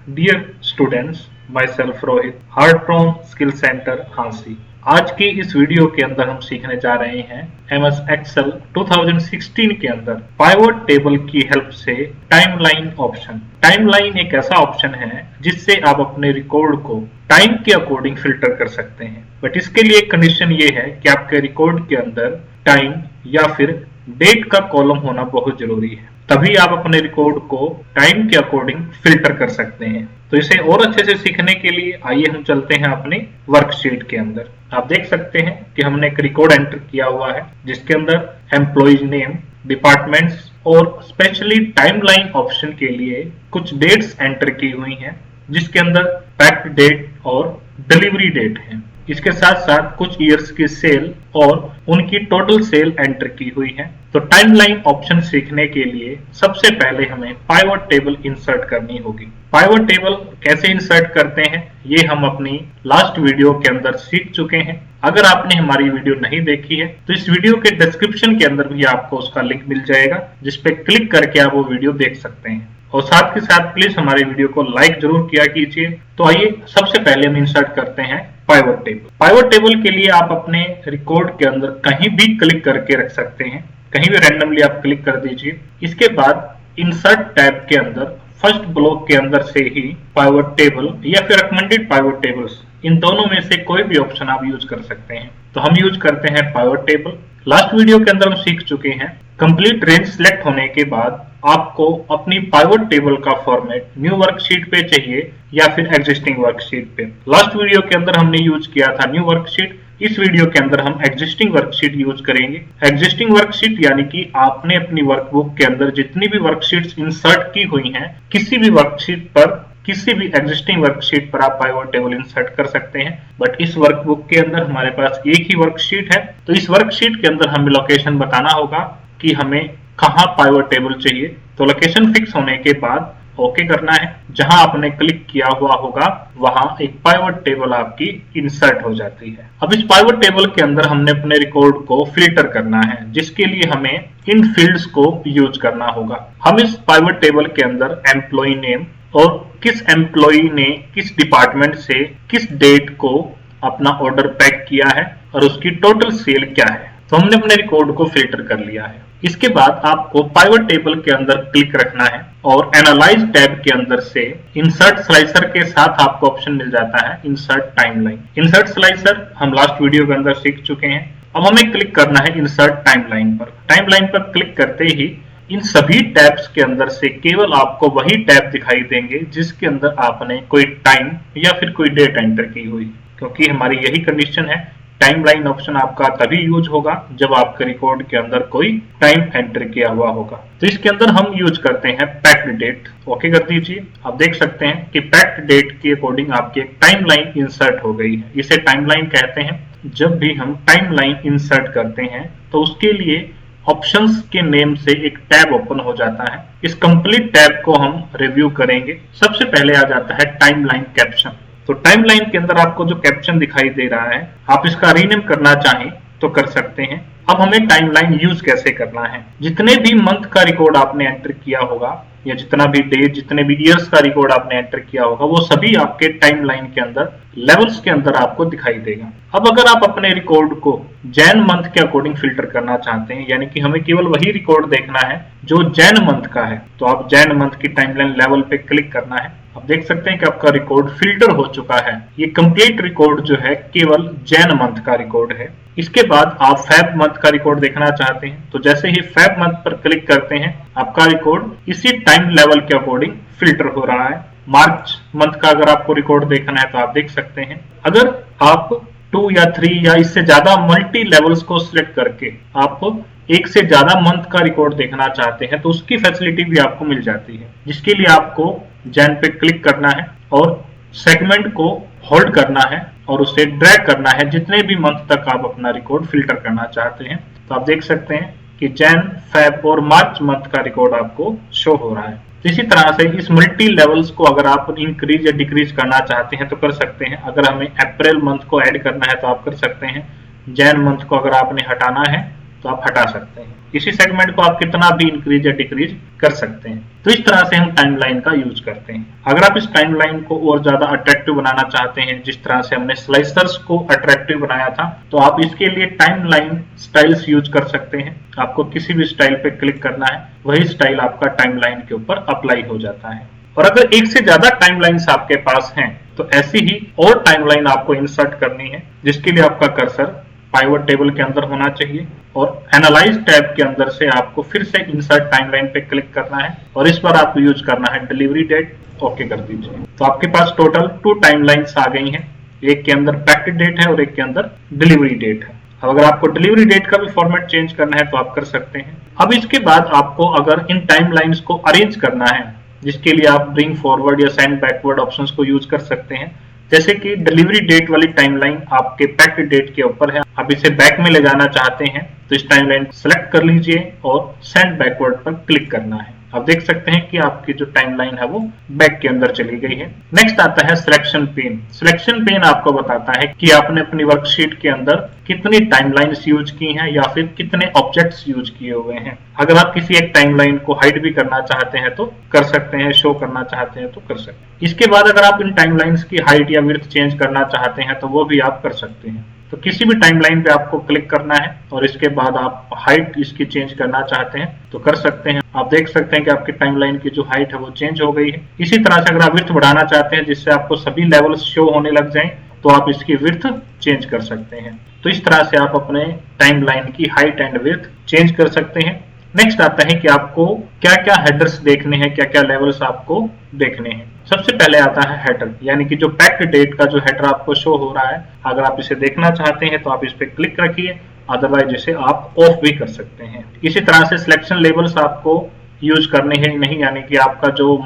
Dear students, myself Rohit, Heartthrob skill centre Hansi. आज की इस वीडियो के अंदर हम सीखने जा रहे हैं MS Excel 2016 के अंदर पाइवट टेबल की हेल्प से टाइमलाइन ऑप्शन। टाइमलाइन एक ऐसा ऑप्शन है जिससे आप अपने रिकॉर्ड को टाइम के अकॉर्डिंग फिल्टर कर सकते हैं, बट इसके लिए कंडीशन ये है कि आपके रिकॉर्ड के अंदर टाइम या फिर डेट का कॉलम होना बहुत जरूरी है, तभी आप अपने रिकॉर्ड को टाइम के अकॉर्डिंग फिल्टर कर सकते हैं। तो इसे और अच्छे से सीखने के लिए आइए हम चलते हैं अपनी वर्कशीट के अंदर। आप देख सकते हैं कि हमने एक रिकॉर्ड एंटर किया हुआ है जिसके अंदर एम्प्लॉइज नेम, डिपार्टमेंट्स और स्पेशली टाइमलाइन ऑप्शन के लिए कुछ डेट्स एंटर की हुई हैं, जिसके अंदर पैक्ड डेट और डिलीवरी डेट है। इसके साथ साथ कुछ ईयर्स की सेल और उनकी टोटल सेल एंटर की हुई है। तो टाइमलाइन ऑप्शन सीखने के लिए सबसे पहले हमें पाइवट टेबल इंसर्ट करनी होगी। पाइवट टेबल कैसे इंसर्ट करते हैं ये हम अपनी लास्ट वीडियो के अंदर सीख चुके हैं। अगर आपने हमारी वीडियो नहीं देखी है तो इस वीडियो के डिस्क्रिप्शन के अंदर भी आपको उसका लिंक मिल जाएगा, जिसपे क्लिक करके आप वो वीडियो देख सकते हैं। और साथ के साथ प्लीज हमारे वीडियो को लाइक जरूर किया कीजिए। तो आइए सबसे पहले हम इंसर्ट करते हैं पाइवट टेबल। पाइवट टेबल के लिए आप अपने रिकॉर्ड के अंदर कहीं भी क्लिक करके रख सकते हैं, कहीं भी रैंडमली आप क्लिक कर दीजिए। इसके बाद इंसर्ट टैब के अंदर फर्स्ट ब्लॉक के अंदर से ही पाइवट टेबल या फिर रिकमेंडेड पाइवट टेबल्स, इन दोनों में से कोई भी ऑप्शन आप यूज कर सकते हैं। तो हम यूज करते हैं पाइवट टेबल। लास्ट वीडियो के अंदर हम सीख चुके हैं कंप्लीट रेंज सिलेक्ट होने के बाद आपको अपनी पाइवट टेबल का फॉर्मेट न्यू वर्कशीट पे चाहिए या फिर एग्जिस्टिंग वर्कशीट पे। लास्ट वीडियो के अंदर हमने यूज किया था न्यू वर्कशीट, इस वीडियो के अंदर हम एग्जिस्टिंग वर्कशीट यूज करेंगे। एग्जिस्टिंग वर्कशीट यानी कि आपने अपनी वर्कबुक के अंदर जितनी भी वर्कशीट्स इंसर्ट की हुई हैं, किसी भी वर्कशीट पर, किसी भी एग्जिस्टिंग वर्कशीट पर आप पाइवट टेबल इंसर्ट कर सकते हैं। बट इस वर्कबुक के अंदर हमारे पास एक ही वर्कशीट है, तो इस वर्कशीट के अंदर हमें लोकेशन बताना होगा कि हमें कहाँ पाइवट टेबल चाहिए। तो लोकेशन फिक्स होने के बाद ओके करना है। जहां आपने क्लिक किया हुआ होगा वहां एक पाइवट टेबल आपकी इंसर्ट हो जाती है। अब इस पाइवट टेबल के अंदर हमने अपने रिकॉर्ड को फिल्टर करना है, जिसके लिए हमें इन फील्ड्स को यूज करना होगा। हम इस पाइवट टेबल के अंदर एम्प्लॉय नेम और किस एम्प्लॉय ने किस डिपार्टमेंट से किस डेट को अपना ऑर्डर पैक किया है और उसकी टोटल सेल क्या है, तो हमने अपने रिकॉर्ड को फिल्टर कर लिया है। इसके बाद आपको पाइवट टेबल के अंदर क्लिक रखना है और एनालाइज टैब के अंदर से इंसर्ट स्लाइसर के साथ आपको ऑप्शन मिल जाता है इंसर्ट टाइमलाइन। इंसर्ट स्लाइसर हम लास्ट वीडियो के अंदर सीख चुके हैं। अब हमें क्लिक करना है इंसर्ट टाइमलाइन पर। टाइमलाइन पर क्लिक करते ही इन सभी टैब्स के अंदर से केवल आपको वही टैब दिखाई देंगे जिसके अंदर आपने कोई टाइम या फिर कोई डेट एंटर की हुई, क्योंकि हमारी यही कंडीशन है। टाइमलाइन ऑप्शन आपका तभी यूज होगा जब आपके रिकॉर्ड के अंदर कोई टाइम एंटर किया हुआ होगा। तो इसके अंदर हम यूज करते हैं पैक्ड डेट। ओके कर दीजिए। आप देख सकते हैं कि पैक्ड डेट के अकॉर्डिंग आपकी एक टाइमलाइन इंसर्ट हो गई है। इसे टाइमलाइन कहते हैं। जब भी हम टाइमलाइन इंसर्ट करते हैं तो उसके लिए ऑप्शंस के नेम से एक टैब ओपन हो जाता है। इस कंप्लीट टैब को हम रिव्यू करेंगे। सबसे पहले आ जाता है टाइमलाइन कैप्शन। तो टाइमलाइन के अंदर आपको जो कैप्शन दिखाई दे रहा है, आप इसका रीनेम करना चाहें तो कर सकते हैं। अब हमें टाइमलाइन यूज कैसे करना है। जितने भी मंथ का रिकॉर्ड आपने एंटर किया होगा या जितना भी डे, जितने भी ईयर्स का रिकॉर्ड आपने एंटर किया होगा, वो सभी आपके टाइमलाइन के अंदर लेवल्स के अंदर आपको दिखाई देगा। अब अगर आप अपने रिकॉर्ड को जैन मंथ के अकॉर्डिंग फिल्टर करना चाहते हैं, यानी कि हमें केवल वही रिकॉर्ड देखना है जो जैन मंथ का है, तो आप जैन मंथ की टाइमलाइन लेवल पे क्लिक करना है। आप देख सकते हैं कि आपका रिकॉर्ड फिल्टर हो चुका है। ये कंप्लीट रिकॉर्ड जो है केवल जैन मंथ का रिकॉर्ड है। इसके बाद आप फेब मंथ का रिकॉर्ड देखना चाहते हैं, तो जैसे ही फेब मंथ पर क्लिक करते हैं आपका रिकॉर्ड इसी टाइम लेवल के अकॉर्डिंग फिल्टर हो रहा है। मार्च मंथ का अगर आपको रिकॉर्ड देखना है तो आप देख सकते हैं। अगर आप 2 या 3 या इससे ज्यादा मल्टी लेवल्स को सिलेक्ट करके आप एक से ज्यादा मंथ का रिकॉर्ड देखना चाहते हैं तो उसकी फैसिलिटी भी आपको मिल जाती है, जिसके लिए आपको जैन पे क्लिक करना है और सेगमेंट को होल्ड करना है और उसे ड्रैग करना है जितने भी मंथ तक आप अपना रिकॉर्ड फिल्टर करना चाहते हैं। तो आप देख सकते हैं कि जैन, फेब और मार्च मंथ का रिकॉर्ड आपको शो हो रहा है। तो इसी तरह से इस मल्टी लेवल्स को अगर आप इंक्रीज या डिक्रीज करना चाहते हैं तो कर सकते हैं। अगर हमें अप्रैल मंथ को ऐड करना है तो आप कर सकते हैं। जैन मंथ को अगर आपने हटाना है तो आप हटा सकते हैं। इसी सेगमेंट को आप कितना भी इंक्रीज या डिक्रीज कर सकते हैं। तो इस तरह से हम टाइमलाइन का यूज करते हैं। अगर आप इस टाइमलाइन को और ज्यादा अट्रैक्टिव बनाना चाहते हैं, जिस तरह से हमने स्लाइसर्स को अट्रैक्टिव बनाया था, तो आप इसके लिए टाइमलाइन स्टाइल्स यूज कर सकते हैं। आपको किसी भी स्टाइल पे क्लिक करना है, वही स्टाइल आपका टाइमलाइन के ऊपर अप्लाई हो जाता है। और अगर एक से ज्यादा टाइमलाइंस आपके पास हैं, तो ऐसी ही और टाइमलाइन आपको इंसर्ट करनी है, जिसके लिए आपका कर्सर पाइवट टेबल के अंदर होना चाहिए और एनालाइज टैब के अंदर से आपको फिर से इंसर्ट टाइमलाइन पे क्लिक करना है और इस बार आपको यूज करना है डिलीवरी डेट। ओके कर दीजिए। तो आपके पास टोटल 2 टाइमलाइंस आ गई हैं। एक के अंदर पैक्ड डेट है और एक के अंदर डिलीवरी डेट है। अब अगर आपको डिलीवरी डेट का भी फॉर्मेट चेंज करना है तो आप कर सकते हैं। अब इसके बाद आपको अगर इन टाइमलाइंस को अरेंज करना है, जिसके लिए आप ब्रिंग फॉरवर्ड या सेंड बैकवर्ड ऑप्शंस को यूज कर सकते हैं। जैसे कि डिलीवरी डेट वाली टाइमलाइन आपके पैक्ड डेट के ऊपर है, आप इसे बैक में ले जाना चाहते हैं, तो इस टाइमलाइन को सिलेक्ट कर लीजिए और सेंड बैकवर्ड पर क्लिक करना है। आप देख सकते हैं कि आपकी जो टाइमलाइन है वो बैक के अंदर चली गई है। नेक्स्ट आता है सिलेक्शन पेन। सिलेक्शन पेन आपको बताता है कि आपने अपनी वर्कशीट के अंदर कितनी टाइमलाइंस यूज की हैं या फिर कितने ऑब्जेक्ट्स यूज किए हुए हैं। अगर आप किसी एक टाइमलाइन को हाइड भी करना चाहते हैं तो कर सकते हैं, शो करना चाहते हैं तो कर सकते हैं। इसके बाद अगर आप इन टाइमलाइंस की हाइट या विड्थ चेंज करना चाहते हैं तो वो भी आप कर सकते हैं। तो किसी भी टाइमलाइन पे आपको क्लिक करना है और इसके बाद आप हाइट इसकी चेंज करना चाहते हैं तो कर सकते हैं। आप देख सकते हैं कि आपकी टाइमलाइन की जो हाइट है वो चेंज हो गई है। इसी तरह से अगर आप विड्थ बढ़ाना चाहते हैं जिससे आपको सभी लेवल्स शो होने लग जाएं, तो आप इसकी विड्थ चेंज कर सकते हैं। तो इस तरह से आप अपने टाइमलाइन की हाइट एंड विड्थ चेंज कर सकते हैं। नेक्स्ट आता है कि आपको क्या क्या हेडर्स देखने हैं, क्या क्या लेवल्स आपको देखने हैं। सबसे पहले आता है हेडर, यानी कि जो पैक्ड डेट का जो हेडर आपको शो हो रहा है, अगर आप इसे देखना चाहते हैं तो आप इस पे क्लिक रखिए, अदरवाइज इसे आप ऑफ भी कर सकते हैं। इसी तरह से सिलेक्शन लेबल्स आपको यूज करने हैं नहीं, यानी कि आपका जो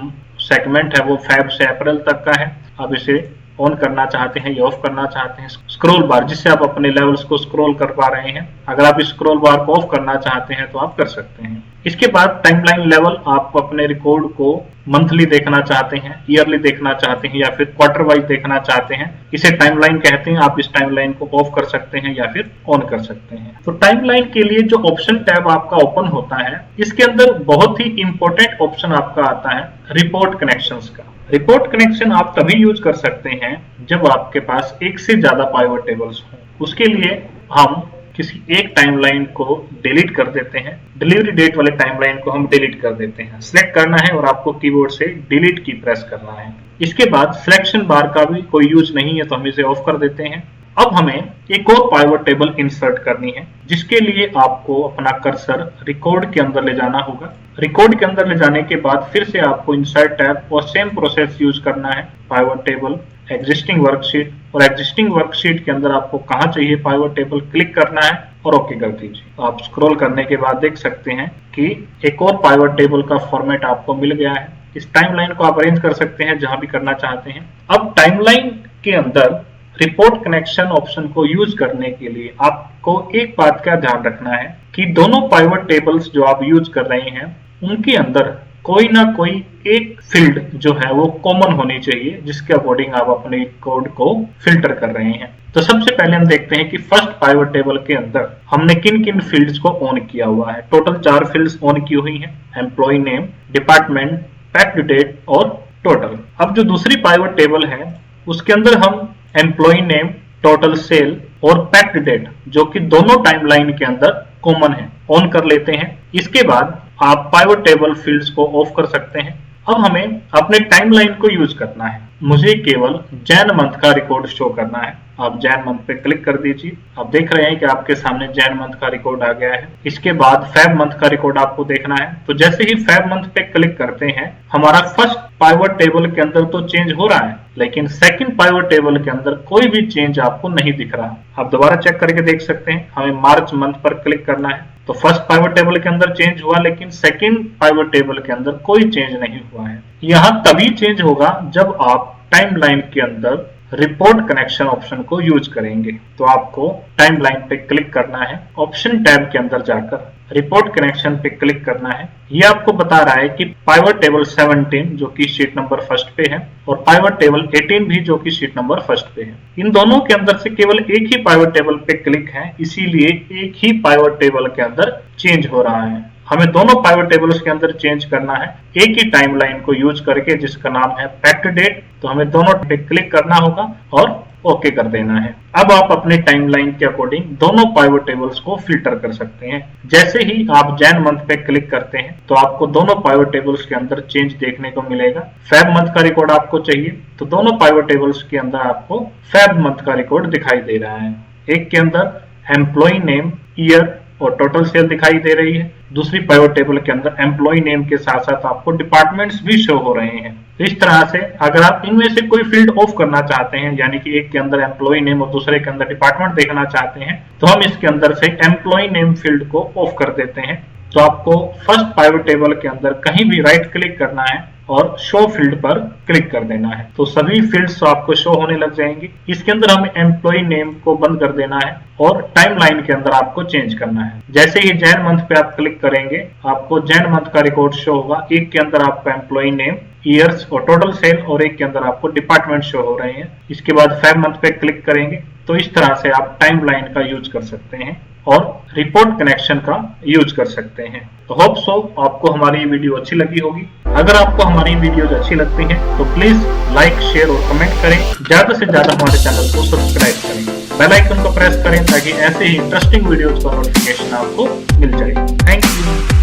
सेगमेंट है वो फेब से अप्रैल तक का है, आप इसे ऑन करना चाहते हैं या ऑफ करना चाहते हैं। स्क्रॉल बार, जिससे आप अपने लेवल्स को स्क्रॉल कर पा रहे हैं, अगर आप इस स्क्रॉल बार को ऑफ करना चाहते हैं तो आप कर सकते हैं। इसके बाद टाइमलाइन लेवल, आप अपने रिकॉर्ड को मंथली देखना चाहते हैं, ईयरली देखना चाहते हैं या फिर क्वार्टर वाइज देखना चाहते हैं, इसे टाइमलाइन कहते हैं। आप इस टाइमलाइन को ऑफ कर सकते हैं या फिर ऑन कर सकते हैं। तो टाइमलाइन के लिए जो ऑप्शन टैब आपका ओपन होता है, इसके अंदर बहुत ही इंपॉर्टेंट ऑप्शन आपका आता है रिपोर्ट कनेक्शंस का। रिपोर्ट कनेक्शन आप तभी यूज कर सकते हैं जब आपके पास एक से ज्यादा पाइवट टेबल्स हों। उसके लिए हम किसी एक टाइमलाइन को डिलीट कर देते हैं। डिलीवरी डेट वाले टाइमलाइन को हम डिलीट कर देते हैं। सिलेक्ट करना है और आपको कीबोर्ड से डिलीट की प्रेस करना है। इसके बाद सिलेक्शन बार का भी कोई यूज नहीं है तो हम इसे ऑफ कर देते हैं। अब हमें एक और पाइवट टेबल इंसर्ट करनी है, जिसके लिए आपको अपना कर्सर रिकॉर्ड के अंदर ले जाना होगा। रिकॉर्ड के अंदर ले जाने के बाद फिर से आपको इंसर्ट टैब और सेम प्रोसेस यूज करना है। पाइवट टेबल, एग्जिस्टिंग वर्कशीट, और एग्जिस्टिंग वर्कशीट के अंदर आपको कहाँ चाहिए पाइवट टेबल क्लिक करना है और ओके कर दीजिए। आप स्क्रॉल करने के बाद देख सकते हैं कि एक और पाइवट टेबल का फॉर्मेट आपको मिल गया है। इस टाइमलाइन को आप अरेंज कर सकते हैं जहां भी करना चाहते हैं। अब टाइमलाइन के अंदर रिपोर्ट कनेक्शन ऑप्शन को यूज करने के लिए आपको एक बात का ध्यान रखना है कि दोनों पाइवट टेबल्स जो आप यूज कर रहे हैं, उनके अंदर कोई ना कोई एक फील्ड जो है वो कॉमन होनी चाहिए, जिसके अकॉर्डिंग आप अपने कोड को फिल्टर कर रहे हैं। तो सबसे पहले हम देखते हैं कि फर्स्ट पाइवट टेबल के अंदर हमने किन किन फील्ड्स को ऑन किया हुआ है। टोटल 4 फील्ड्स ऑन की हुई हैं, employee name, department, packed date और टोटल। अब जो दूसरी पाइवट टेबल है उसके अंदर हम एम्प्लॉय नेम, टोटल सेल और पैक्ड डेट, जो कि दोनों टाइमलाइन के अंदर कॉमन है, ऑन कर लेते हैं। इसके बाद आप पाइवट टेबल फील्ड्स को ऑफ कर सकते हैं। अब हमें अपने टाइमलाइन को यूज करना है। मुझे केवल जैन मंथ का रिकॉर्ड शो करना है। आप जैन मंथ पे क्लिक कर दीजिए। आप देख रहे हैं कि आपके सामने जैन मंथ का रिकॉर्ड आ गया है। इसके बाद फेब मंथ का रिकॉर्ड आपको देखना है। तो जैसे ही फेब मंथ पे क्लिक करते हैं, हमारा फर्स्ट पाइवट टेबल के अंदर तो चेंज हो रहा है, लेकिन सेकंड पाइवट टेबल के अंदर कोई भी चेंज आपको नहीं दिख रहा। आप दोबारा चेक करके देख सकते हैं। हमें मार्च मंथ पर क्लिक करना है। तो फर्स्ट पाइवट टेबल के अंदर चेंज हुआ, लेकिन सेकंड पाइवट टेबल के अंदर कोई चेंज नहीं हुआ है। यहाँ तभी चेंज होगा जब आप टाइमलाइन के अंदर रिपोर्ट कनेक्शन ऑप्शन को यूज करेंगे। तो आपको टाइमलाइन पे क्लिक करना है, ऑप्शन टैब के अंदर जाकर रिपोर्ट कनेक्शन पे क्लिक करना है। ये आपको बता रहा है कि पाइवट टेबल 17 जो कि शीट नंबर फर्स्ट पे है और पाइवट टेबल 18 भी जो कि शीट नंबर फर्स्ट पे है। इन दोनों के अंदर से केवल एक ही पाइवट टेबल पे क्लिक है, इसीलिए एक ही पाइवट टेबल के अंदर चेंज हो रहा है। हमें दोनों पाइवट टेबल्स के अंदर चेंज करना है एक ही टाइमलाइन को यूज करके, जिसका नाम है फैक्ट डेट। तो हमें दोनों पे क्लिक करना होगा और ओके कर देना है। अब आप अपने टाइमलाइन के अकॉर्डिंग दोनों पाइवट टेबल्स को फिल्टर कर सकते हैं। जैसे ही आप जैन मंथ पे क्लिक करते हैं तो आपको दोनों पाइवट टेबल्स के अंदर चेंज देखने को मिलेगा। फेब मंथ का रिकॉर्ड आपको चाहिए तो दोनों पाइवट टेबल्स के अंदर आपको फेब मंथ का रिकॉर्ड दिखाई दे रहा है। एक के अंदर एम्प्लॉय नेम, ईयर और टोटल सेल दिखाई दे रही है। दूसरी पाइवट टेबल के अंदर एम्प्लॉय नेम के साथ साथ आपको डिपार्टमेंट्स भी शो हो रहे हैं। इस तरह से अगर आप इनमें से कोई फील्ड ऑफ करना चाहते हैं, यानी कि एक के अंदर एम्प्लॉय नेम और दूसरे के अंदर डिपार्टमेंट देखना चाहते हैं, तो हम इसके अंदर से एम्प्लॉय नेम फील्ड को ऑफ कर देते हैं। तो आपको फर्स्ट पाइवट टेबल के अंदर कहीं भी राइट क्लिक करना है और शो फील्ड पर क्लिक कर देना है, तो सभी फील्ड्स आपको शो होने लग जाएंगी। इसके अंदर हमें एम्प्लॉय नेम को बंद कर देना है और टाइमलाइन के अंदर आपको चेंज करना है। जैसे ही जैन मंथ पे आप क्लिक करेंगे आपको जैन मंथ का रिकॉर्ड शो होगा। एक के अंदर आपका एम्प्लॉय नेम, ईयर्स और टोटल सेल और एक के अंदर आपको डिपार्टमेंट शो हो रहे हैं। इसके बाद फेब मंथ पे क्लिक करेंगे तो इस तरह से आप टाइमलाइन का यूज कर सकते हैं और रिपोर्ट कनेक्शन का यूज कर सकते हैं। तो होप सो आपको हमारी वीडियो अच्छी लगी होगी। अगर आपको हमारी वीडियोज अच्छी लगती हैं तो प्लीज लाइक, शेयर और कमेंट करें। ज्यादा से ज्यादा हमारे चैनल को सब्सक्राइब करें, बेल आइकन को प्रेस करें ताकि ऐसे ही इंटरेस्टिंग वीडियोज का नोटिफिकेशन आपको मिल जाए। Thank you.